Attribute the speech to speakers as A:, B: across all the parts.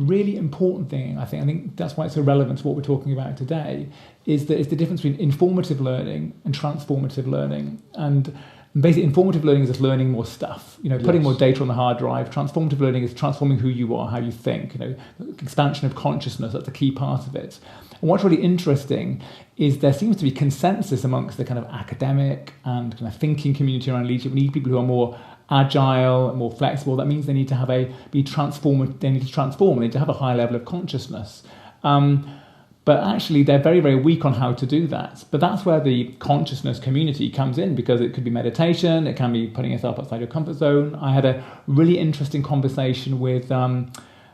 A: really important thing, I think that's why it's so relevant to what we're talking about today, is the difference between informative learning and transformative learning. And basically, informative learning is just learning more stuff, putting more data on the hard drive. Transformative learning is transforming who you are, how you think, expansion of consciousness, that's a key part of it. And what's really interesting is there seems to be consensus amongst the kind of academic and kind of thinking community around leadership. We need people who are more agile, more flexible. That means they need to be transformed. They need to transform. They need to have a high level of consciousness. But actually, they're very, very weak on how to do that. But that's where the consciousness community comes in, because it could be meditation, it can be putting yourself outside your comfort zone. I had a really interesting conversation with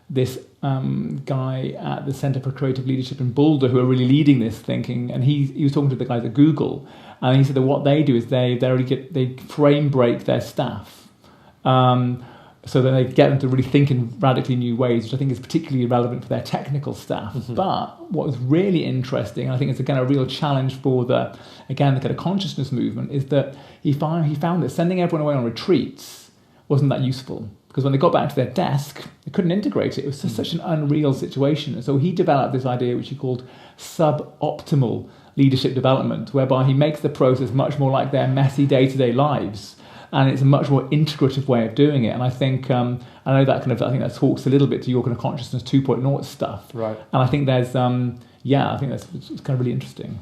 A: this guy at the Center for Creative Leadership in Boulder, who are really leading this thinking. And he was talking to the guys at Google, and he said that what they do is they frame break their staff. So that they get them to really think in radically new ways, which I think is particularly relevant for their technical staff. Mm-hmm. But what was really interesting, and I think it's again a real challenge for the kind of consciousness movement, is that he found that sending everyone away on retreats wasn't that useful, because when they got back to their desk, they couldn't integrate it. It was just such an unreal situation. And so he developed this idea which he called suboptimal leadership development, whereby he makes the process much more like their messy day-to-day lives. And it's a much more integrative way of doing it. And I think, I know that I think that talks a little bit to your kind of consciousness 2.0 stuff.
B: Right.
A: And I think there's, it's kind of really interesting.